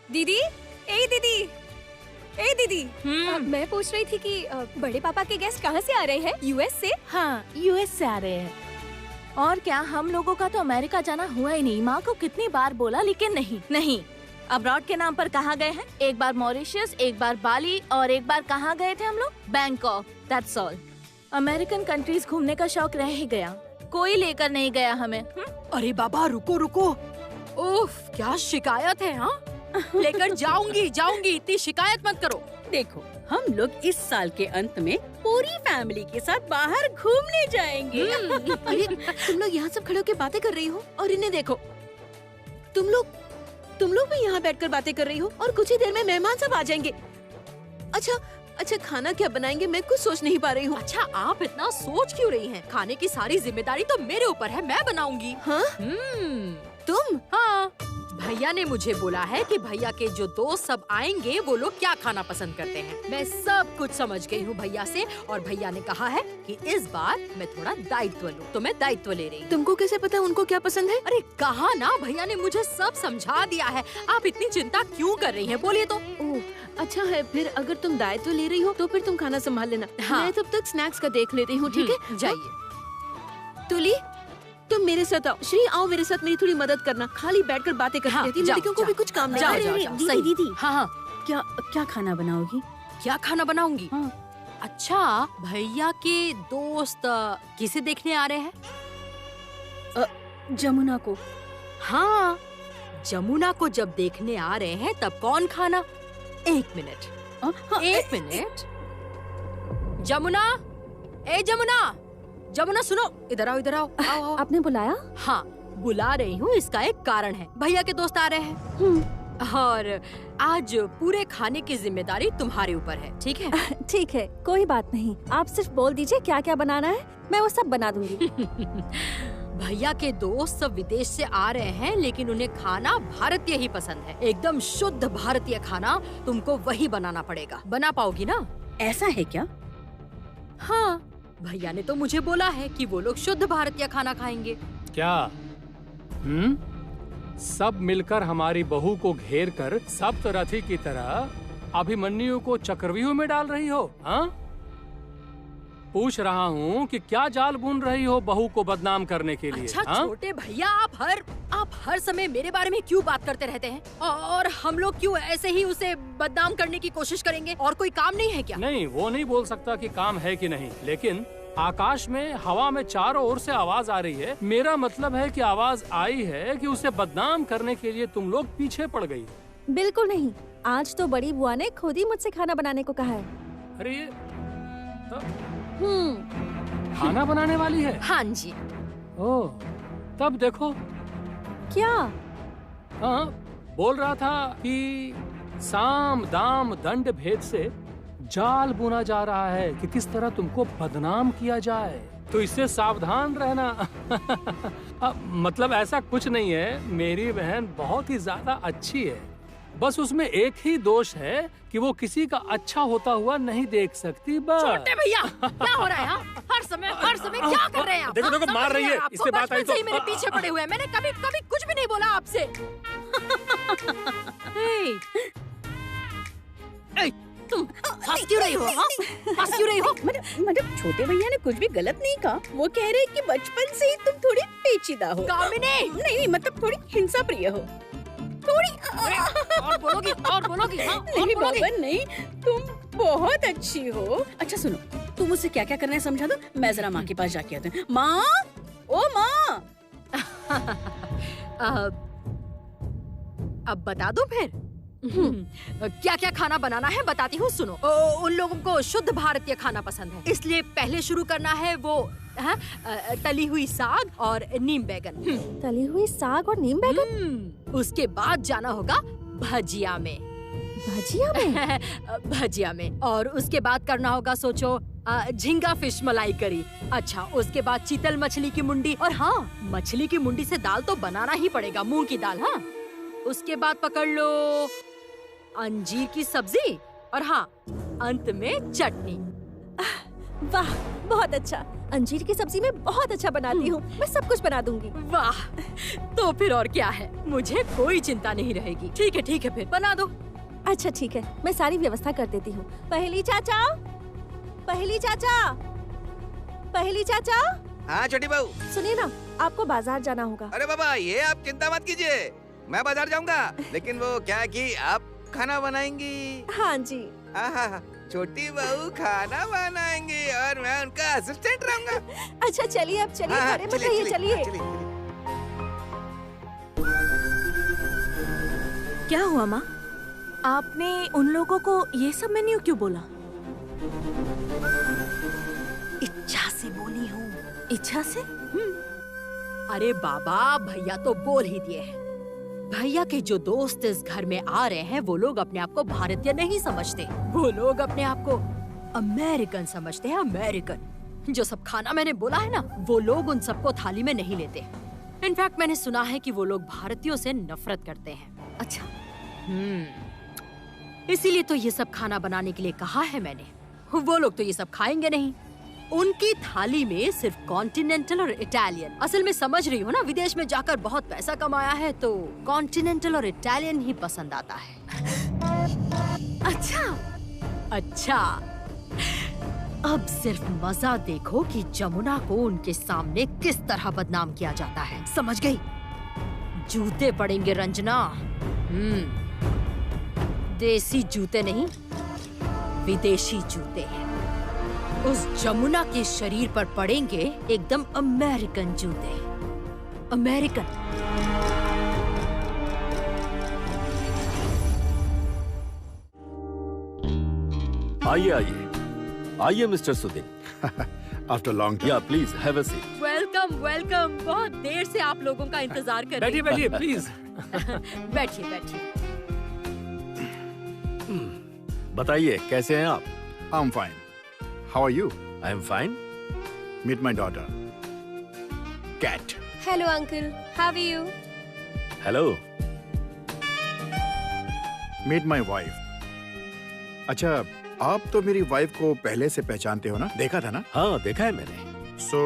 दीदी, ए दीदी, ए दीदी, मैं पूछ रही थी कि बड़े पापा के गेस्ट कहाँ से आ रहे हैं? यूएस से? हाँ, यूएस से आ रहे हैं। और क्या, हम लोगों का तो अमेरिका जाना हुआ ही नहीं। माँ को कितनी बार बोला लेकिन नहीं। अब्रॉड के नाम पर कहाँ गए हैं? एक बार मॉरिशस, एक बार बाली और एक बार कहाँ गए थे हम लोग? Bangkok. That's all. American countries घूमने का शौक रह ही गया, कोई लेकर नहीं गया हमें। अरे बाबा रुको, उफ क्या शिकायत है। हाँ लेकर जाऊंगी, इतनी शिकायत मत करो। देखो, हम लोग इस साल के अंत में पूरी फैमिली के साथ बाहर घूमने जाएंगे। अरे तुम लोग यहाँ सब खड़े होकर बातें कर रही हो और इन्हें देखो। तुम लोग भी यहाँ बैठकर बातें कर रही हो और कुछ ही देर में मेहमान सब आ जाएंगे। अच्छा खाना क्या बनाएंगे मैं कुछ सोच नहीं पा रही हूँ। अच्छा, आप इतना सोच क्यों रही हैं? खाने की सारी जिम्मेदारी तो मेरे ऊपर है, मैं बनाऊंगी। हाँ? तुम? हाँ, भैया ने मुझे बोला है कि भैया के जो दोस्त सब आएंगे वो लोग क्या खाना पसंद करते हैं। मैं सब कुछ समझ गई हूँ भैया से, और भैया ने कहा है कि इस बार मैं थोड़ा दायित्व लूँ, तो मैं दायित्व ले रही हूँ। तुमको कैसे पता उनको क्या पसंद है? अरे कहा ना, भैया ने मुझे सब समझा दिया है। आप इतनी चिंता क्यों कर रही हैं? बोलिए तो। ओह, अच्छा है, फिर अगर तुम दायित्व ले रही हो तो फिर तुम खाना संभाल लेना। हाँ। मैं तब तक स्नैक्स का देख लेती हूँ, ठीक है? जाइए। तुली, तुम मेरे साथ आओ। श्री, आओ मेरे साथ, मेरी थोड़ी मदद करना। खाली बैठकर बातें करती रहती है, लड़कियों को भी कुछ काम नहीं। जाओ, सही। दीदी, हाँ, क्या खाना बनाओगी? क्या खाना बनाऊंगी? हाँ। अच्छा, भैया के दोस्त किसे देखने आ रहे हैं? जमुना को। हाँ, जमुना को जब देखने आ रहे हैं तब कौन खाना? एक मिनट। जमुना, जमुना सुनो, इधर आओ। आपने बुलाया? हाँ, बुला रही हूँ, इसका एक कारण है। भैया के दोस्त आ रहे हैं और आज पूरे खाने की जिम्मेदारी तुम्हारे ऊपर है, ठीक है? ठीक है, कोई बात नहीं। आप सिर्फ बोल दीजिए क्या क्या बनाना है, मैं वो सब बना दूंगी। भैया के दोस्त सब विदेश से आ रहे हैं, लेकिन उन्हें खाना भारतीय ही पसंद है। एकदम शुद्ध भारतीय खाना, तुमको वही बनाना पड़ेगा। बना पाओगी ना? ऐसा है क्या? हाँ, भैया ने तो मुझे बोला है कि वो लोग शुद्ध भारतीय खाना खाएंगे। क्या? सब मिलकर हमारी बहू को घेर कर सप्तरथी की तरह अभिमन्यु को चक्रव्यूह में डाल रही हो? हाँ? पूछ रहा हूँ कि क्या जाल बुन रही हो बहू को बदनाम करने के लिए? अच्छा हाँ? छोटे भैया, आप हर समय मेरे बारे में क्यों बात करते रहते हैं? और हम लोग क्यों ऐसे ही उसे बदनाम करने की कोशिश करेंगे? और कोई काम नहीं है क्या? नहीं, वो नहीं बोल सकता कि काम है कि नहीं, लेकिन आकाश में, हवा में चारों ओर से आवाज आ रही है। मेरा मतलब है कि आवाज आई है कि उसे बदनाम करने के लिए तुम लोग पीछे पड़ गई। बिल्कुल नहीं, आज तो बड़ी बुआ ने खुद ही मुझसे खाना बनाने को कहा है। अरे ये खाना बनाने वाली है? हाँ जी। ओह, तब देखो। क्या? हाँ, बोल रहा था कि साम दाम दंड भेद से जाल बुना जा रहा है कि किस तरह तुमको बदनाम किया जाए, तो इससे सावधान रहना। मतलब ऐसा कुछ नहीं है, मेरी बहन बहुत ही ज्यादा अच्छी है। बस उसमें एक ही दोष है कि वो किसी का अच्छा होता हुआ नहीं देख सकती। बस। छोटे भैया, क्या हो रहा है? हर समय क्या कर रहे हैं आप? देखो मार रही है, इससे बात आई तो। ही मेरे पीछे पड़े हुए हैं। मैंने कभी कुछ भी नहीं बोला आपसे। तुम हंस क्यों रही हो? हंस क्यों रही हो? मतलब छोटे भैया ने कुछ भी गलत नहीं कहा। वो कह रहे कि बचपन से ही तुम थोड़ी पेचीदा हो। कामिनी! नहीं, मतलब थोड़ी हिंसा प्रिय हो। थोड़ी और बोलोगी? हाँ, नहीं बाबा नहीं, तुम बहुत अच्छी हो। अच्छा सुनो, तुम मुझसे क्या क्या करना है समझा दो, मैं जरा माँ के पास जाके आती हूँ। माँ, ओ माँ। अब बता दो फिर। क्या क्या खाना बनाना है बताती हूँ, सुनो। उन लोगों को शुद्ध भारतीय खाना पसंद है, इसलिए पहले शुरू करना है वो तली हुई साग और नीम बैगन। तली हुई साग और नीम बैगन? उसके बाद जाना होगा भजिया में। भजिया में। और उसके बाद करना होगा, सोचो, झींगा फिश मलाई करी। अच्छा, उसके बाद चीतल मछली की मुंडी। और हाँ, मछली की मुंडी से दाल तो बनाना ही पड़ेगा, मूंग की दाल। हाँ, उसके बाद पकड़ लो अंजीर की सब्जी, और हाँ, अंत में चटनी। वाह, बहुत अच्छा। अंजीर की सब्जी मैं बहुत अच्छा बनाती हूँ। मैं सब कुछ बना दूंगी। वाह, तो फिर और क्या है, मुझे कोई चिंता नहीं रहेगी। ठीक है फिर बना दो। अच्छा ठीक है, मैं सारी व्यवस्था कर देती हूँ। पहली चाचा, पहली चाचा, पहली चाचा। हाँ छोटी बहू। सुनिए ना, आपको बाजार जाना होगा। अरे बाबा, ये आप चिंता मत कीजिए, मैं बाजार जाऊंगा। लेकिन वो क्या है कि आप खाना बनाएंगी। हाँ जी। हाँ, छोटी बहू खाना बनाएंगी और मैं उनका असिस्टेंट रहूंगा। अच्छा चलिए, अब चलिए, हाँ, खड़े मत रहिए, चलिए। क्या हुआ माँ? आपने उन लोगों को ये सब मेन्यू क्यों बोला? इच्छा से बोली हूँ। इच्छा से? अरे बाबा, भैया तो बोल ही दिए हैं। भैया के जो दोस्त इस घर में आ रहे हैं वो लोग अपने आप को भारतीय नहीं समझते, वो लोग अपने आप को अमेरिकन समझते हैं। अमेरिकन। जो सब खाना मैंने बोला है ना, वो लोग उन सबको थाली में नहीं लेते। इनफैक्ट मैंने सुना है कि वो लोग भारतीयों से नफरत करते हैं। अच्छा। इसीलिए तो ये सब खाना बनाने के लिए कहा है मैंने। वो लोग तो ये सब खाएंगे नहीं। उनकी थाली में सिर्फ कॉन्टिनेंटल और इटालियन। असल में समझ रही हो ना, विदेश में जाकर बहुत पैसा कमाया है तो कॉन्टिनेंटल और इटालियन ही पसंद आता है। अच्छा, अब सिर्फ मजा देखो कि जमुना को उनके सामने किस तरह बदनाम किया जाता है। समझ गई? जूते पड़ेंगे रंजना। देसी जूते नहीं, विदेशी जूते हैं। उस जमुना के शरीर पर पड़ेंगे एकदम अमेरिकन जूते। अमेरिकन। आइए मिस्टर सुदीन। आफ्टर लॉन्ग या please have a seat. Welcome. बहुत देर से आप लोगों का इंतजार कर रही हूँ। बैठिए प्लीज। बैठिए। बताइए कैसे हैं आप? I am fine. How are you? I am fine. Meet my daughter Kat. Hello uncle, how are you? Hello. Meet my wife. अच्छा, आप तो मेरी वाइफ को पहले से पहचानते हो ना? देखा था ना? हाँ, देखा है मैंने। So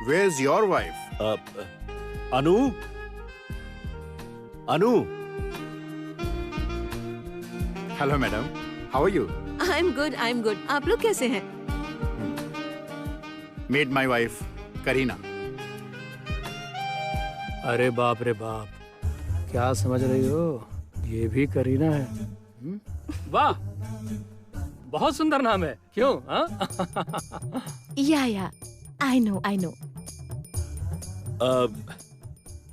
where is your wife? Anu. Hello madam, how are you? I am good. आप लोग कैसे हैं? Meet my wife Kareena. अरे बाप रे बाप, क्या समझ रही हो, ये भी करीना है। वाह, बहुत सुंदर नाम है। क्यों? या आई नो।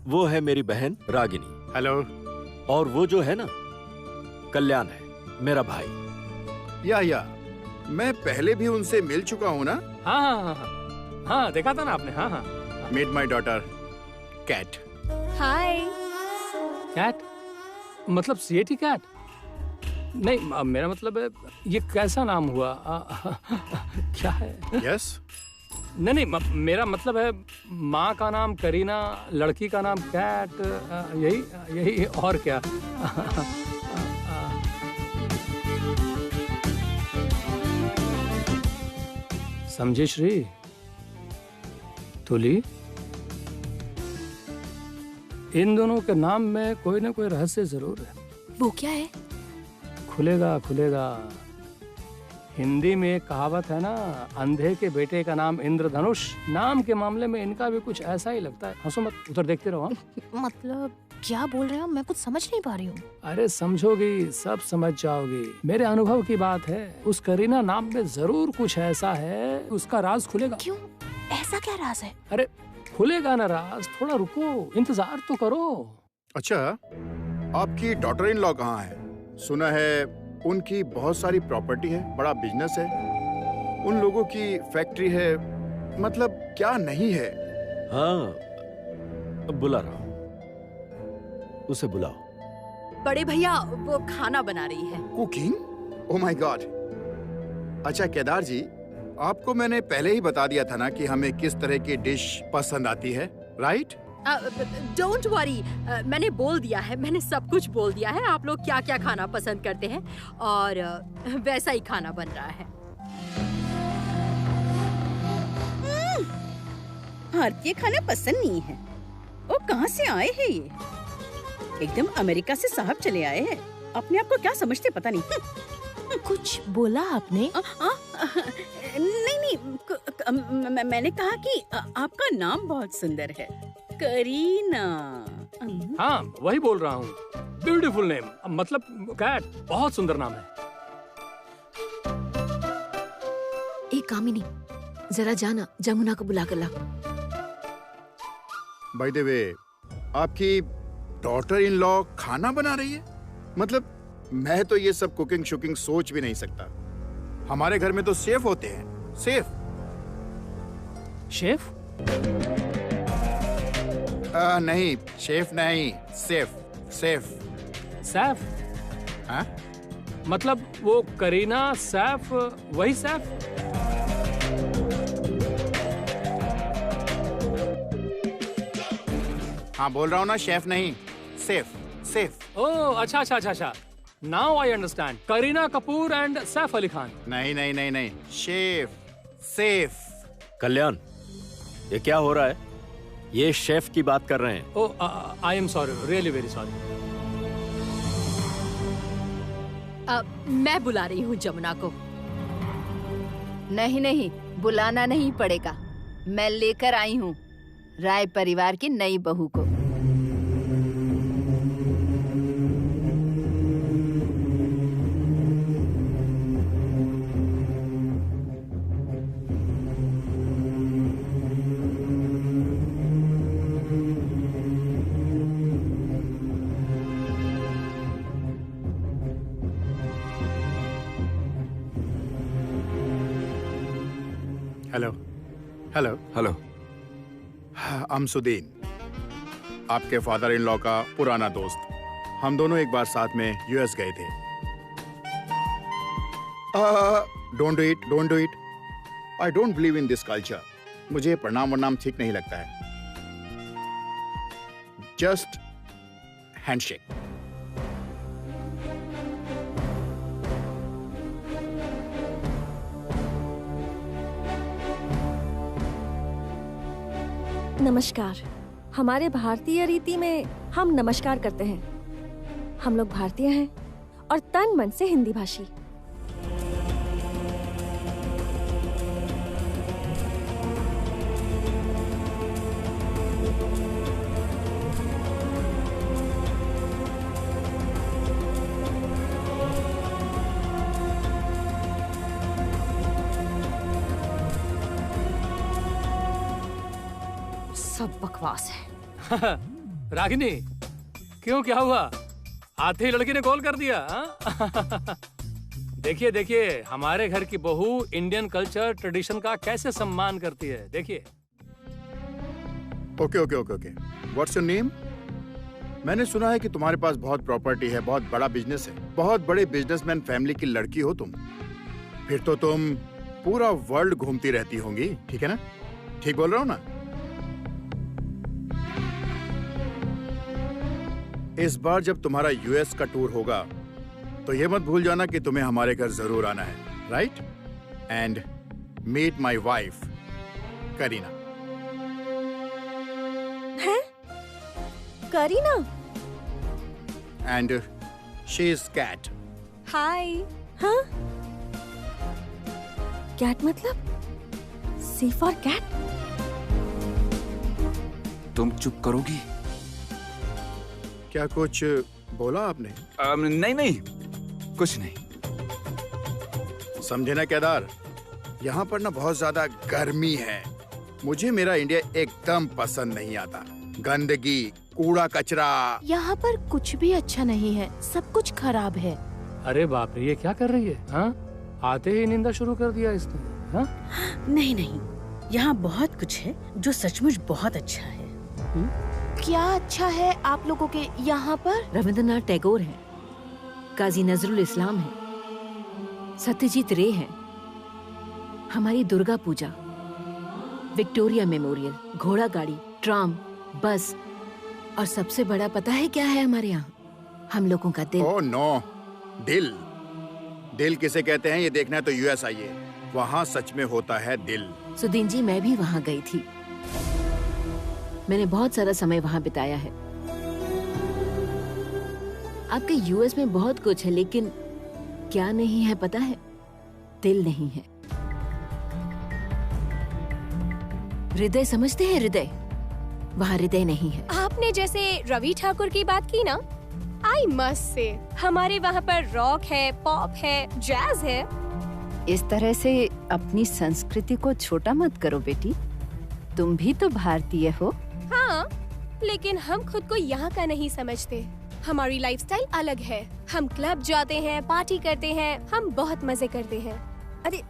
वो है मेरी बहन रागिनी। हेलो। और वो जो है ना, कल्याण है मेरा भाई। या मैं पहले भी उनसे मिल चुका हूँ ना? हाँ, देखा था ना आपने। हाँ। Meet my daughter Kat. Hi. Kat मतलब सीएटी कैट? नहीं, मेरा मतलब है ये कैसा नाम हुआ? क्या है? यस। नहीं, मेरा मतलब है माँ का नाम करीना, लड़की का नाम कैट, यही और क्या? समझे श्री? तुली, इन दोनों के नाम में कोई ना कोई रहस्य जरूर है। वो क्या है? खुलेगा। हिंदी में एक कहावत है ना, अंधे के बेटे का नाम इंद्रधनुष। नाम के मामले में इनका भी कुछ ऐसा ही लगता है। हंसो मत, उधर देखते रहो। मतलब क्या बोल रहे हो? मैं कुछ समझ नहीं पा रही हूँ। अरे समझोगी, सब समझ जाओगी। मेरे अनुभव की बात है। उस करीना नाम में जरूर कुछ ऐसा है, उसका राज खुलेगा। क्यों? ऐसा क्या राज है? अरे खुलेगा ना राज, थोड़ा रुको, इंतजार तो करो। अच्छा, आपकी डॉटर इन लॉ कहाँ है? सुना है उनकी बहुत सारी प्रॉपर्टी है, बड़ा बिजनेस है, उन लोगों की फैक्ट्री है, मतलब क्या नहीं है? हाँ, बुला रहा हूँ, उसे बुलाओ। बड़े भैया वो खाना बना रही है। कुकिंग? Oh my God. अच्छा केदार जी, आपको मैंने पहले ही बता दिया था ना कि हमें किस तरह की डिश पसंद आती है, राइट? डोंट वरी, मैंने बोल दिया है, मैंने सब कुछ बोल दिया है। आप लोग क्या क्या खाना पसंद करते हैं और वैसा ही खाना बन रहा है। भारतीय खाना पसंद नहीं है। वो कहाँ से आए हैं ये? एकदम अमेरिका से साहब चले आए हैं। अपने आप को क्या समझते पता नहीं। कुछ बोला आपने? नहीं, मैंने कहा कि आपका नाम बहुत सुंदर है, करीना। हाँ, वही बोल रहा हूँ। ब्यूटीफुल नेम, मतलब कैट, बहुत सुंदर नाम है। एक कामिनी, जरा जाना, जमुना को बुला कर ला। बाय द वे, आपकी डॉटर इन लॉ खाना बना रही है? मतलब मैं तो ये सब कुकिंग शुकिंग सोच भी नहीं सकता। हमारे घर में तो शेफ होते हैं। शेफ? शेफ? नहीं, शेफ नहीं, सेफ। सेफ। सैफ? हाँ? मतलब वो करीना सैफ, वही सैफ? हाँ, बोल रहा हूँ ना, शेफ नहीं, सेफ। सेफ। ओह, अच्छा। Now I understand. Kareena Kapoor and Saif Ali Khan. नहीं, शेफ, सेफ। कल्याण, ये क्या हो रहा है? ये शेफ की बात कर रहे हैं। Oh, I am sorry, really very sorry. मैं बुला रही हूँ जमुना को। नहीं, बुलाना नहीं पड़ेगा। मैं लेकर आई हूँ राय परिवार की नई बहू को। हेलो। अमसुद्दीन, आपके फादर इन लॉ का पुराना दोस्त। हम दोनों एक बार साथ में यूएस गए थे। Don't do it. I don't believe in this culture. मुझे प्रणाम वरनाम ठीक नहीं लगता है। Just handshake. नमस्कार। हमारे भारतीय रीति में हम नमस्कार करते हैं। हम लोग भारतीय हैं और तन मन से हिंदी भाषी। सब बकवास है। रागिनी, क्यों, क्या हुआ? आते ही लड़की ने कॉल कर दिया? देखिए, हमारे घर की बहू इंडियन कल्चर ट्रेडिशन का कैसे सम्मान करती है। देखिए। ओके। What's your name? मैंने सुना है कि तुम्हारे पास बहुत प्रॉपर्टी है, बहुत बड़ा बिजनेस है, बहुत बड़े बिजनेसमैन फैमिली की लड़की हो तुम। फिर तो तुम पूरा वर्ल्ड घूमती रहती होंगी, ठीक है ना? ठीक बोल रहा हूँ ना? इस बार जब तुम्हारा यूएस का टूर होगा तो ये मत भूल जाना कि तुम्हें हमारे घर जरूर आना है, right? And meet my wife Kareena. है? Kareena? And she is Kat. Hi. हाँ? कैट मतलब? C for cat? तुम चुप करोगी? क्या कुछ बोला आपने? नहीं, कुछ नहीं। समझे ना केदार, यहाँ पर ना बहुत ज्यादा गर्मी है। मुझे मेरा इंडिया एकदम पसंद नहीं आता। गंदगी, कूड़ा कचरा। यहाँ पर कुछ भी अच्छा नहीं है, सब कुछ खराब है। अरे बाप रे, ये क्या कर रही है? हाँ? आते ही निंदा शुरू कर दिया इसने। हाँ? नहीं, यहाँ बहुत कुछ है जो सचमुच बहुत अच्छा है। क्या अच्छा है आप लोगों के यहाँ पर? रविंद्रनाथ टैगोर हैं, काजी नजरुल इस्लाम है, सत्यजीत रे हैं, हमारी दुर्गा पूजा, विक्टोरिया मेमोरियल, घोड़ा गाड़ी, ट्राम, बस, और सबसे बड़ा पता है क्या है हमारे यहाँ? हम लोगों का दिल। ओह नो, दिल। दिल किसे कहते हैं ये देखना है तो यूएस आइए, वहाँ सच में होता है दिल। सुदीन जी, मैं भी वहाँ गई थी। मैंने बहुत सारा समय वहाँ बिताया है। आपके यूएस में बहुत कुछ है, लेकिन क्या नहीं है पता है? दिल नहीं है। हृदय समझते हैं? हृदय, वहाँ हृदय नहीं है। आपने जैसे रवि ठाकुर की बात की ना, आई मस्ट से हमारे वहाँ पर रॉक है, पॉप है, जैज है। इस तरह से अपनी संस्कृति को छोटा मत करो बेटी, तुम भी तो भारतीय हो। हाँ, लेकिन हम खुद को यहाँ का नहीं समझते। हमारी लाइफस्टाइल अलग है। हम क्लब जाते हैं, पार्टी करते हैं, हम बहुत मजे करते हैं। अरे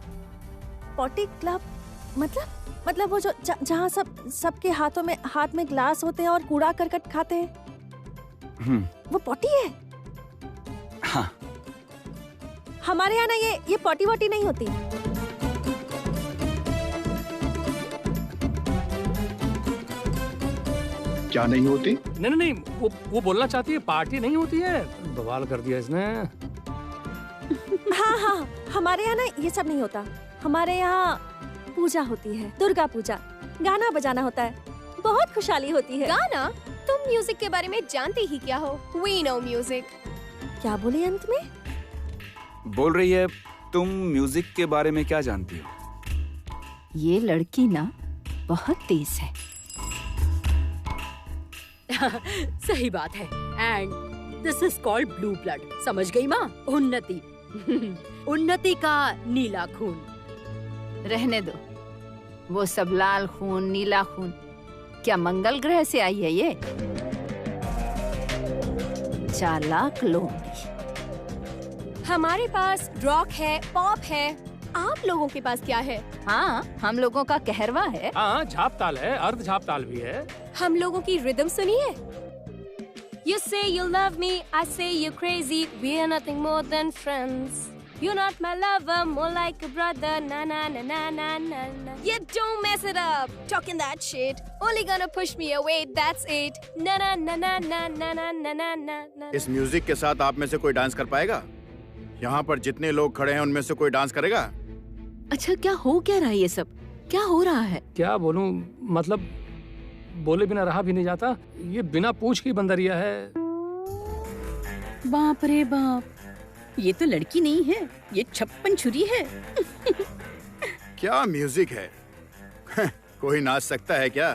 पॉटी क्लब मतलब वो जो जहाँ सबके हाथ में ग्लास होते हैं और कूड़ा करकट खाते हैं, वो पॉटी है। हाँ। हमारे यहाँ ना ये पॉटी वॉटी नहीं होती। क्या नहीं होती? नहीं, वो बोलना चाहती है पार्टी नहीं होती है। बवाल कर दिया इसने। हाँ, हमारे यहाँ ना ये सब नहीं होता। हमारे यहाँ पूजा होती है, दुर्गा पूजा, गाना बजाना होता है, बहुत खुशहाली होती है। गाना? तुम म्यूजिक के बारे में जानते ही क्या हो? We know music। क्या बोले अंत में? बोल रही है तुम म्यूजिक के बारे में क्या जानती हो? ये लड़की ना बहुत तेज है। सही बात है। And this is called blue blood. समझ गई माँ? उन्नति। उन्नति का नीला खून। रहने दो, वो सब लाल खून, नीला खून क्या मंगल ग्रह से आई है ये? चालाक लोग। हमारे पास रॉक है, पॉप है। आप लोगों के पास क्या है? हाँ, हम लोगों का कहरवा है। हाँ, झाप ताल है, अर्ध झाप ताल भी है। हम लोगों की रिदम सुनिए। You say you love me, I say you're crazy. We are nothing more than friends. You're not my lover, more like a brother. Na na na na na na na. Yeah, don't mess it up. Talking that shit. Only gonna push me away. That's it. Na na na na na na na na na na na. इस music के साथ आप में से कोई dance कर पाएगा? यहाँ पर जितने लोग खड़े हैं उनमें से कोई डांस करेगा? अच्छा, क्या हो क्या रहा है ये सब? क्या हो रहा है? क्या बोलूं, मतलब बोले बिना रहा भी नहीं जाता। ये बिना पूछ की बंदरिया है। बाप रे बाप, ये तो लड़की नहीं है, ये 56 छुरी है। क्या म्यूजिक है? कोई नाच सकता है क्या?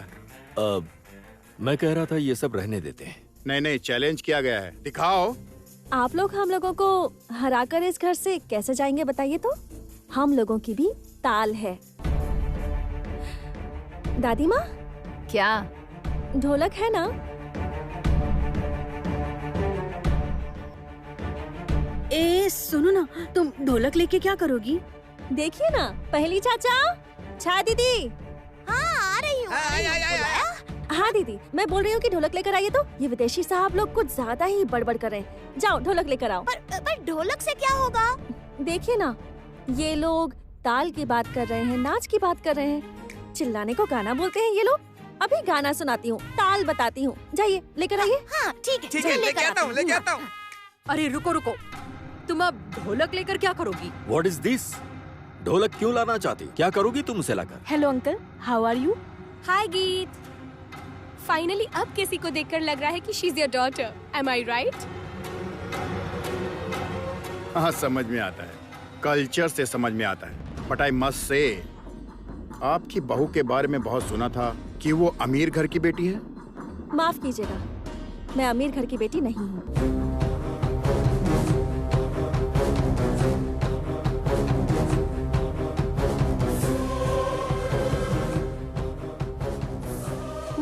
मैं कह रहा था ये सब रहने देते हैं। नहीं, चैलेंज किया गया है, दिखाओ। आप लोग हम लोगों को हराकर इस घर से कैसे जाएंगे बताइए तो? हम लोगों की भी ताल है। दादी माँ, क्या ढोलक है ना? ए सुनो ना, तुम ढोलक लेके क्या करोगी? देखिए ना, पहली चाचा, छा दीदी। हाँ, आ रही हूँ। हाँ दीदी, मैं बोल रही हूँ कि ढोलक लेकर आइए तो। ये विदेशी साहब लोग कुछ ज्यादा ही बड़बड़ कर रहे हैं। जाओ ढोलक लेकर आओ। पर ढोलक से क्या होगा? देखिए ना, ये लोग ताल की बात कर रहे हैं, नाच की बात कर रहे हैं। चिल्लाने को गाना बोलते हैं ये लोग। अभी गाना सुनाती हूँ, ताल बताती हूँ। जाइए लेकर आइए। हाँ ठीक है, ठीक है, लेके आता हूँ। अरे रुको, तुम अब ढोलक लेकर क्या करोगी? What is this? ढोलक क्यों लाना चाहती? क्या करोगी तुम उसे लाकर? Hello uncle, how are you? Hi Geet. Finally अब किसी को देखकर लग रहा है कि she is your daughter. Am I right? हाँ, समझ में आता है, कल्चर से समझ में आता है। बट आई मस्ट से, आपकी बहू के बारे में बहुत सुना था कि वो अमीर घर की बेटी है। माफ कीजिएगा, मैं अमीर घर की बेटी नहीं हूँ।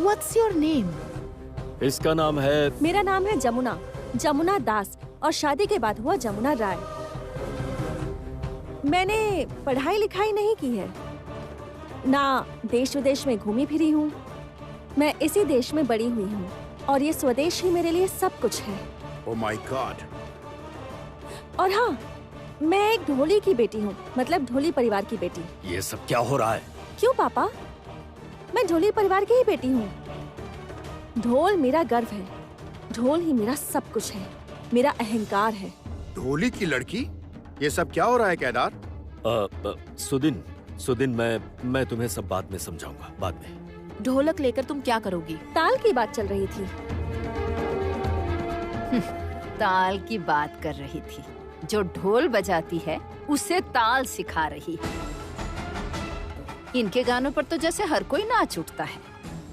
What's your name? इसका नाम है, मेरा नाम है जमुना दास, और शादी के बाद हुआ जमुना राय। मैंने पढ़ाई लिखाई नहीं की है, ना देश विदेश में घूमी फिरी हूँ। मैं इसी देश में बड़ी हुई हूँ और ये स्वदेश ही मेरे लिए सब कुछ है। Oh my God. और हाँ, मैं एक ढोली की बेटी हूँ, मतलब ढोली परिवार की बेटी। ये सब क्या हो रहा है? क्यों पापा? मैं ढोली परिवार की ही बेटी हूँ। ढोल मेरा गर्व है, ढोल ही मेरा सब कुछ है, मेरा अहंकार है। ढोली की लड़की? ये सब क्या हो रहा है केदार? सुदिन, मैं तुम्हें सब बाद में समझाऊंगा, बाद में। ढोलक लेकर तुम क्या करोगी? ताल की बात चल रही थी। ताल की बात कर रही थी। जो ढोल बजाती है उसे ताल सिखा रही है। इनके गानों पर तो जैसे हर कोई नाच उठता है।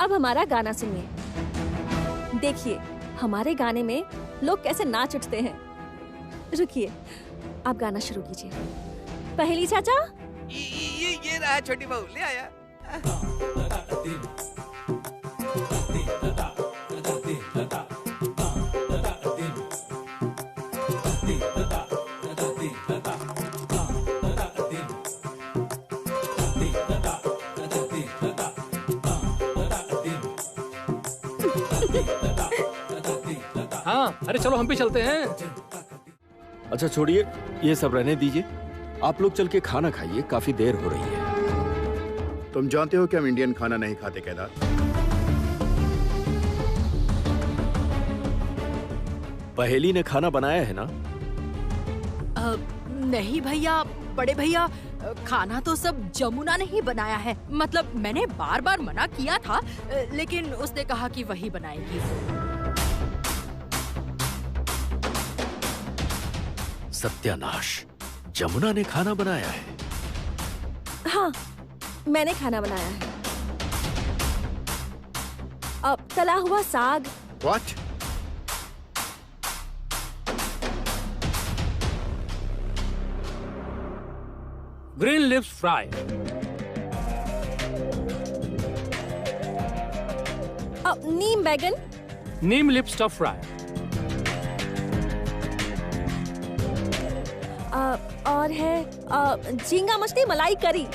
अब हमारा गाना सुनिए। देखिए हमारे गाने में लोग कैसे नाच उठते हैं। रुकिए, आप गाना शुरू कीजिए। पहली चाचा। ये रहा छोटी बहू, ले आया। हाँ, अरे चलो हम भी चलते हैं। अच्छा छोड़िए, ये सब रहने दीजिए। आप लोग चल के खाना खाइए, काफी देर हो रही है। तुम जानते हो कि हम इंडियन खाना नहीं खाते केदार। पहेली ने खाना बनाया है ना? नहीं भैया, बड़े भैया, खाना तो सब जमुना ने ही बनाया है। मतलब मैंने बार बार मना किया था, लेकिन उसने कहा कि वही बनाएगी। सत्यानाश, जमुना ने खाना बनाया है। हाँ, मैंने खाना बनाया है। अब तला हुआ साग। What? Green lips fry. अब नीम बैगन। नीम लिप स्टफ फ्राई। और है झींगा मछली मलाई करी।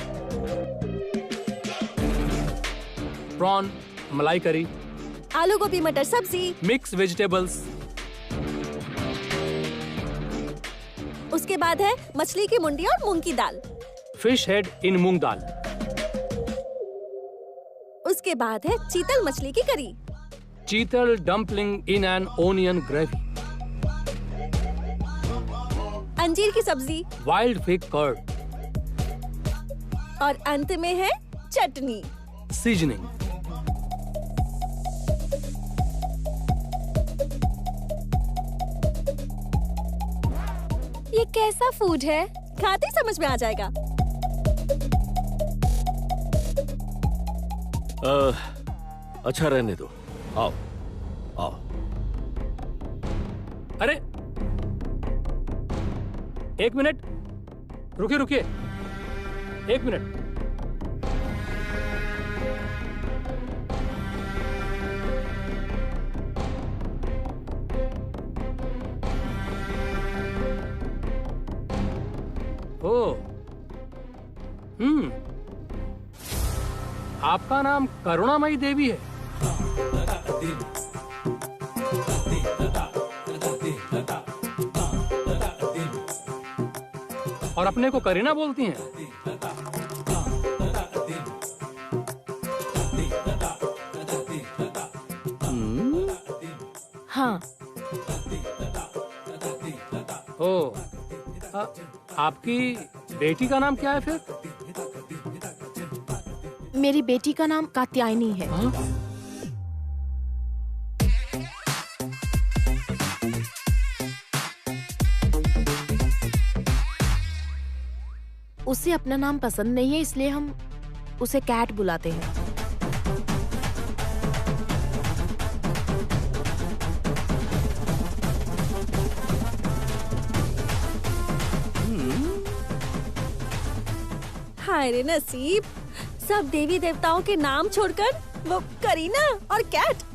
प्रॉन मलाई करी। आलू गोभी मटर सब्जी। Mix vegetables. उसके बाद है मछली की मुंडी और मूंग की दाल। फिश हेड इन मूंग दाल। उसके बाद है चीतल मछली की करी। चीतल dumpling in an onion gravy. अंजीर की सब्जी। Wild fig curd. और अंत में है चटनी। सीजनिंग। ये कैसा फूड है? खाते ही समझ में आ जाएगा। अच्छा रहने दो। आओ आओ। अरे एक मिनट, रुकिए रुकिए, एक मिनट। ओ, आपका नाम करुणामयी देवी है? और अपने को करीना बोलती हैं? हाँ। ओ, आपकी बेटी का नाम क्या है फिर? मेरी बेटी का नाम कात्यायनी है। हाँ? उसे अपना नाम पसंद नहीं है, इसलिए हम उसे कैट बुलाते हैं। हाय रे नसीब, सब देवी देवताओं के नाम छोड़कर वो करीना और कैट।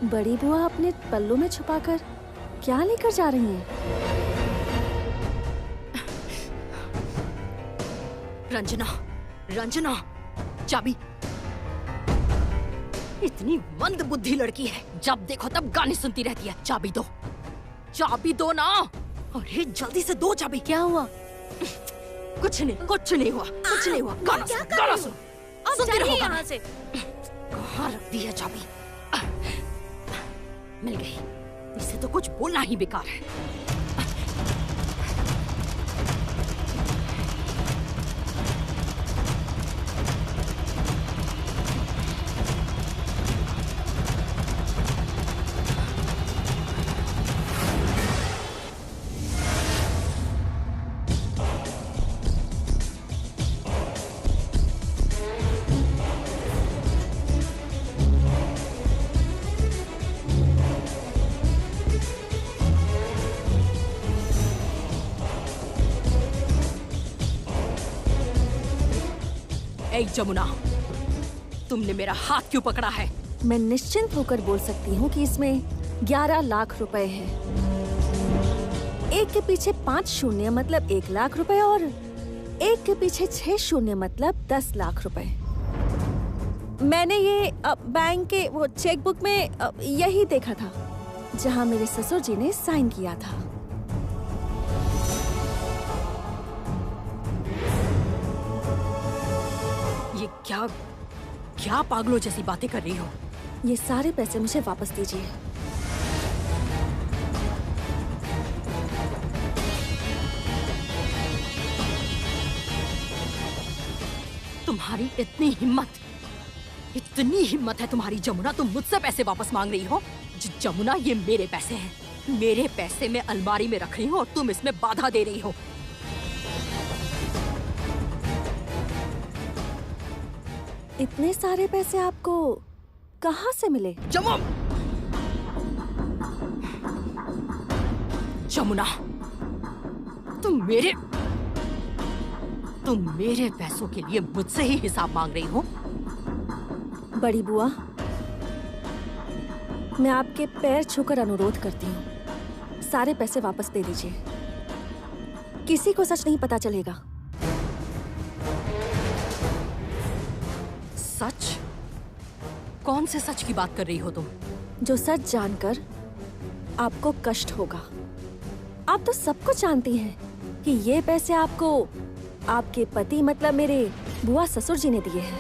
बड़ी बुआ अपने पल्लू में छुपाकर क्या लेकर जा रही हैं? रंजना, रंजना, चाबी। इतनी मंद बुद्धि लड़की है, जब देखो तब गाने सुनती रहती है। चाबी दो, चाबी दो ना। अरे जल्दी से दो चाबी। क्या हुआ? कुछ नहीं, कुछ नहीं हुआ, कुछ नहीं हुआ। गाना सुन, गाना सुन। सुनती रहो गाना। यहाँ से कहाँ रख दी है चाबी? मिल गई। इसे तो कुछ बोलना ही बेकार है। ए जमुना, तुमने मेरा हाथ क्यों पकड़ा है? मैं निश्चिंत होकर बोल सकती हूँ कि इसमें 11 लाख रुपए हैं। एक के पीछे 5 शून्य मतलब 1 लाख रुपए और एक के पीछे 6 शून्य मतलब 10 लाख रुपए। मैंने ये बैंक के वो चेकबुक में यही देखा था जहाँ मेरे ससुर जी ने साइन किया था। ये क्या क्या पागलों जैसी बातें कर रही हो? ये सारे पैसे मुझे वापस दीजिए। तुम्हारी इतनी हिम्मत है तुम्हारी जमुना, तुम मुझसे पैसे वापस मांग रही हो? जमुना, ये मेरे पैसे हैं। मेरे पैसे मैं अलमारी में रख रही हूँ और तुम इसमें बाधा दे रही हो। इतने सारे पैसे आपको कहाँ से मिले? जमुना, तुम मेरे पैसों के लिए मुझसे ही हिसाब मांग रही हो? बड़ी बुआ, मैं आपके पैर छूकर अनुरोध करती हूँ, सारे पैसे वापस दे दीजिए। किसी को सच नहीं पता चलेगा। सच? कौन से सच की बात कर रही हो तुम? जो सच जानकर आपको कष्ट होगा। आप तो सब कुछ जानती हैं कि ये पैसे आपको आपके पति मतलब मेरे बुआ ससुर जी ने दिए हैं।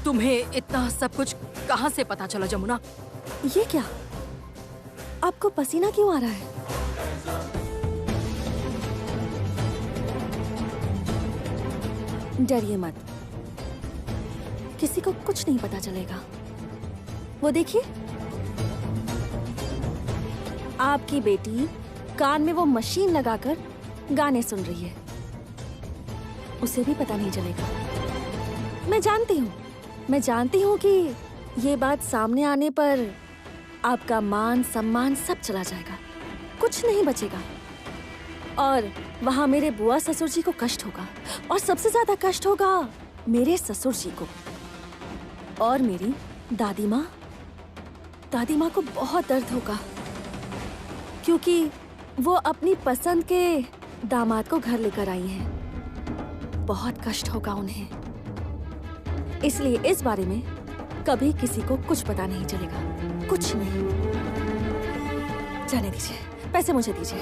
तुम्हें इतना सब कुछ कहाँ से पता चला जमुना? ये क्या? आपको पसीना क्यों आ रहा है? डरिए मत, किसी को कुछ नहीं पता चलेगा। वो देखिए, आपकी बेटी कान में वो मशीन लगाकर गाने सुन रही है। उसे भी पता नहीं चलेगा। मैं जानती हूँ कि ये बात सामने आने पर आपका मान सम्मान सब चला जाएगा, कुछ नहीं बचेगा। और वहाँ मेरे बुआ ससुर जी को कष्ट होगा, और सबसे ज्यादा कष्ट होगा मेरे ससुर जी को। और मेरी दादी माँ को बहुत दर्द होगा, क्योंकि वो अपनी पसंद के दामाद को घर लेकर आई हैं। बहुत कष्ट होगा उन्हें। इसलिए इस बारे में कभी किसी को कुछ पता नहीं चलेगा, कुछ नहीं। जाने दीजिए, पैसे मुझे दीजिए।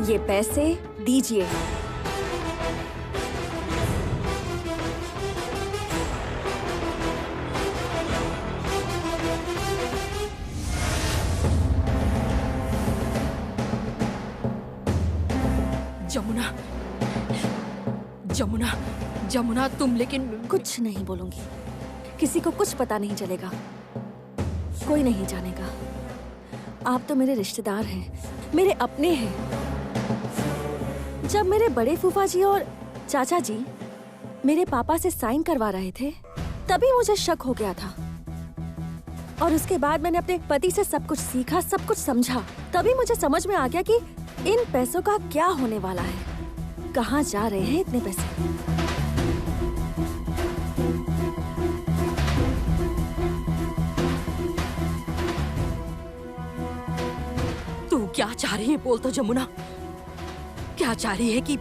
ये पैसे दीजिए। जमुना, तुम लेकिन कुछ नहीं बोलूंगी। किसी को कुछ पता नहीं चलेगा, कोई नहीं जानेगा। आप तो मेरे रिश्तेदार हैं, मेरे अपने हैं। जब मेरे बड़े फूफा जी और चाचा जी मेरे पापा से साइन करवा रहे थे, तभी मुझे शक हो गया था। और उसके बाद मैंने अपने पति से सब कुछ सीखा, सब कुछ समझा। तभी मुझे समझ में आ गया कि इन पैसों का क्या होने वाला है? कहाँ जा रहे हैं इतने पैसे? तू क्या चाह रही है बोल तो जमुना। क्या चाह रही है कि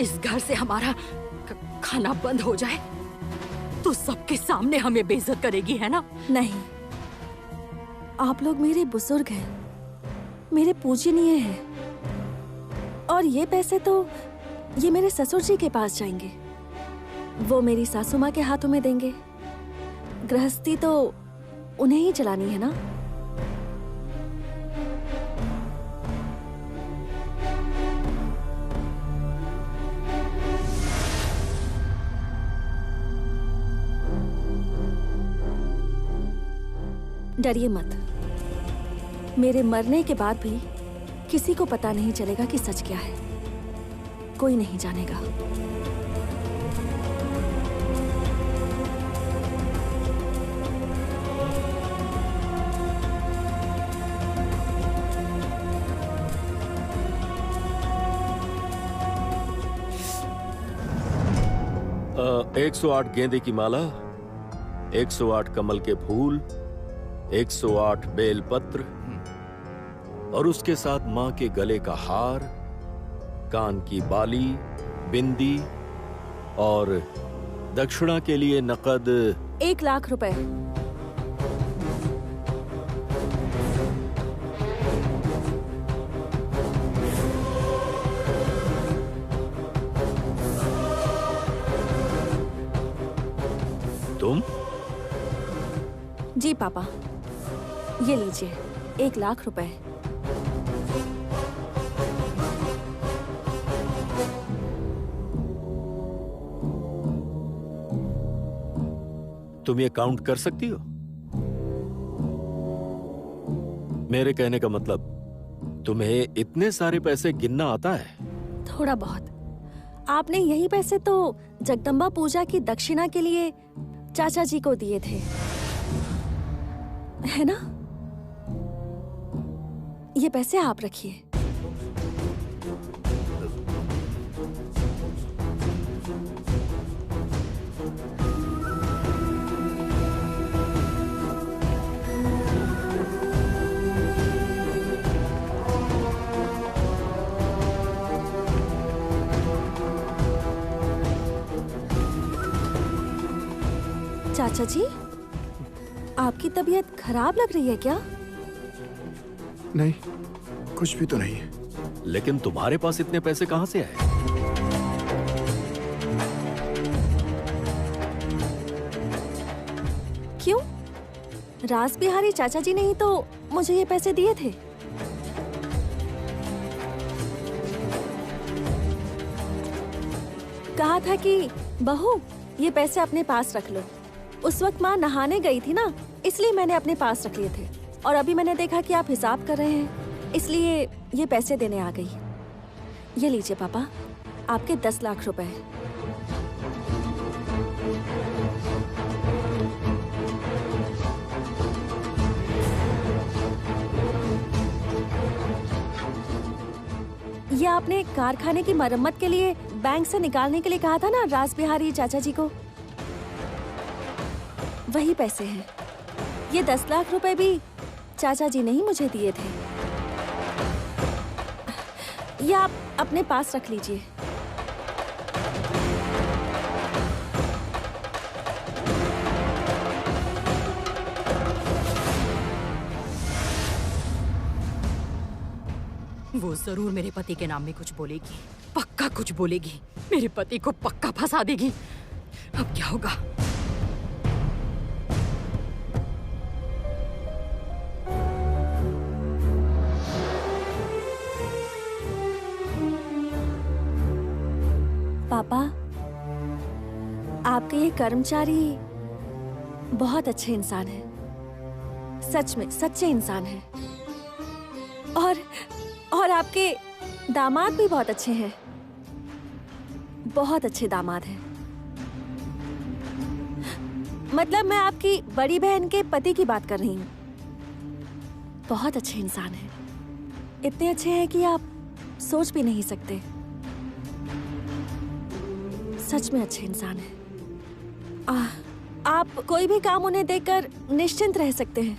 इस घर से हमारा खाना बंद हो जाए? तू सबके सामने हमें बेइज्जत करेगी, है ना? नहीं, आप लोग मेरे बुजुर्ग हैं, मेरे पूजनीय हैं, और ये पैसे तो ये मेरे ससुर जी के पास जाएंगे। वो मेरी सासू माँ के हाथों में देंगे। गृहस्थी तो उन्हें ही चलानी है ना। डरिए मत, मेरे मरने के बाद भी किसी को पता नहीं चलेगा कि सच क्या है। कोई नहीं जानेगा। अ, 108 गेंदे की माला, 108 कमल के फूल, 108 बेलपत्र और उसके साथ मां के गले का हार, कान की बाली, बिंदी और दक्षिणा के लिए नकद 1 लाख रुपए। तुम? जी पापा, ये लीजिए 1 लाख रुपए। तुम ये काउंट कर सकती हो? मेरे कहने का मतलब, तुम्हें इतने सारे पैसे गिनना आता है? थोड़ा बहुत। आपने यही पैसे तो जगदम्बा पूजा की दक्षिणा के लिए चाचा जी को दिए थे, है ना? ये पैसे आप रखिए। चाचा जी, आपकी तबीयत खराब लग रही है क्या? नहीं, कुछ भी तो नहीं है। लेकिन तुम्हारे पास इतने पैसे कहां से आए? क्यों? रास बिहारी चाचा जी ने ही तो मुझे ये पैसे दिए थे। कहा था कि बहू, ये पैसे अपने पास रख लो। उस वक्त माँ नहाने गई थी ना, इसलिए मैंने अपने पास रख लिए थे। और अभी मैंने देखा कि आप हिसाब कर रहे हैं, इसलिए ये पैसे देने आ गई। ये लीजिए पापा, आपके 10 लाख रुपए। ये आपने कारखाने की मरम्मत के लिए बैंक से निकालने के लिए कहा था ना रास बिहारी चाचा जी को, वही पैसे हैं। ये 10 लाख रुपए भी चाचा जी ने ही मुझे दिए थे। ये आप अपने पास रख लीजिए। वो जरूर मेरे पति के नाम में कुछ बोलेगी, पक्का कुछ बोलेगी। मेरे पति को पक्का फंसा देगी। अब क्या होगा? पापा, आपके ये कर्मचारी बहुत अच्छे इंसान हैं। सच में सच्चे इंसान हैं। और आपके दामाद भी बहुत अच्छे हैं। बहुत अच्छे दामाद हैं। मतलब मैं आपकी बड़ी बहन के पति की बात कर रही हूँ। बहुत अच्छे इंसान हैं। इतने अच्छे हैं कि आप सोच भी नहीं सकते। सच में अच्छे इंसान हैं। आप कोई भी काम उन्हें देकर निश्चिंत रह सकते हैं।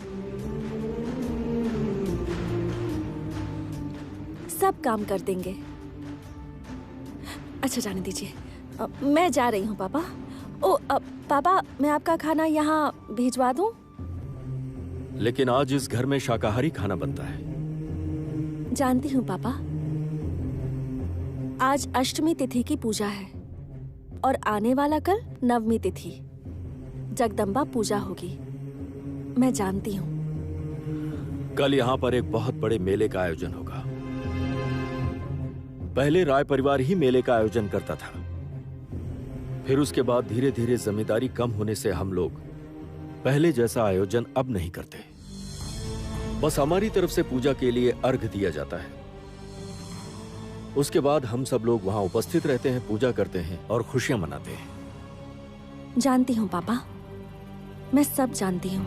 सब काम कर देंगे। अच्छा जाने दीजिए, मैं जा रही हूँ पापा। पापा, मैं आपका खाना यहाँ भिजवा दूँ? लेकिन आज इस घर में शाकाहारी खाना बनता है। जानती हूँ पापा, आज अष्टमी तिथि की पूजा है और आने वाला कल नवमी तिथि, जगदम्बा पूजा होगी। मैं जानती हूँ। कल यहाँ पर एक बहुत बड़े मेले का आयोजन होगा। पहले राय परिवार ही मेले का आयोजन करता था, फिर उसके बाद धीरे धीरे जमींदारी कम होने से हम लोग पहले जैसा आयोजन अब नहीं करते। बस हमारी तरफ से पूजा के लिए अर्घ दिया जाता है। उसके बाद हम सब लोग वहां उपस्थित रहते हैं, पूजा करते हैं और खुशियां मनाते हैं। जानती हूँ पापा, मैं सब जानती हूँ।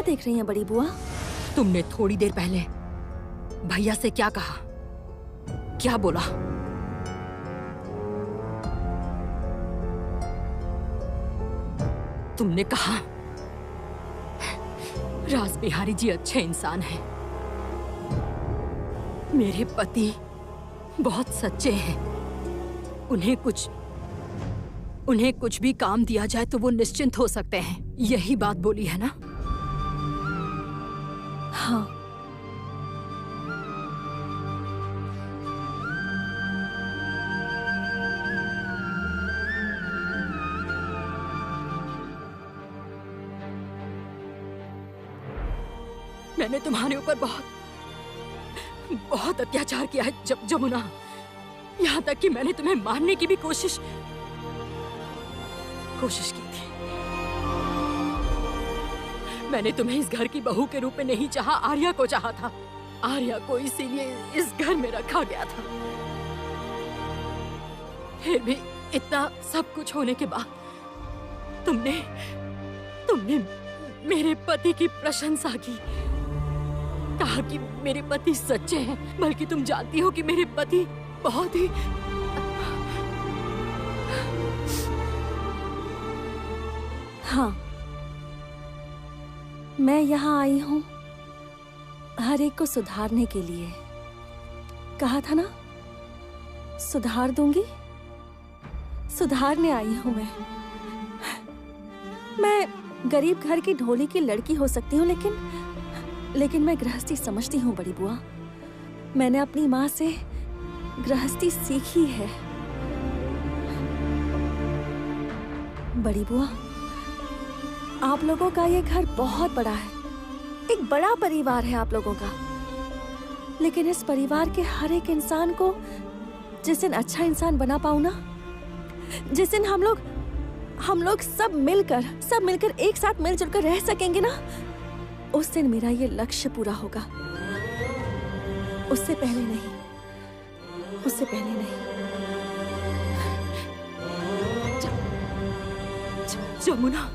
देख रही हैं बड़ी बुआ? तुमने थोड़ी देर पहले भैया से क्या कहा? क्या बोला? तुमने कहा राज बिहारी जी अच्छे इंसान हैं, मेरे पति बहुत सच्चे हैं, उन्हें कुछ भी काम दिया जाए तो वो निश्चिंत हो सकते हैं। यही बात बोली है ना? हाँ। मैंने तुम्हारे ऊपर बहुत अत्याचार किया है जमुना, यहाँ तक कि मैंने तुम्हें मारने की भी कोशिश की थी। मैंने तुम्हें इस घर की बहू के रूप में नहीं चाहा, आर्या को चाहा था। आर्या को इसीलिए इस घर में रखा गया था। फिर भी इतना सब कुछ होने के बाद तुमने मेरे पति की प्रशंसा की, कहा कि मेरे पति सच्चे हैं। बल्कि तुम जानती हो कि मेरे पति बहुत ही हाँ, मैं यहाँ आई हूँ हर एक को सुधारने के लिए। कहा था ना, सुधार दूंगी। सुधारने आई हूँ मैं गरीब घर की ढोली की लड़की हो सकती हूँ, लेकिन मैं गृहस्थी समझती हूँ बड़ी बुआ। मैंने अपनी माँ से गृहस्थी सीखी है। बड़ी बुआ, आप लोगों का ये घर बहुत बड़ा है, एक बड़ा परिवार है आप लोगों का। लेकिन इस परिवार के हर एक इंसान को जिस दिन अच्छा इंसान बना पाऊं ना, जिस दिन हम लोग सब मिलकर एक साथ मिलजुल कर रह सकेंगे ना, उस दिन मेरा ये लक्ष्य पूरा होगा। उससे पहले नहीं। जमुना,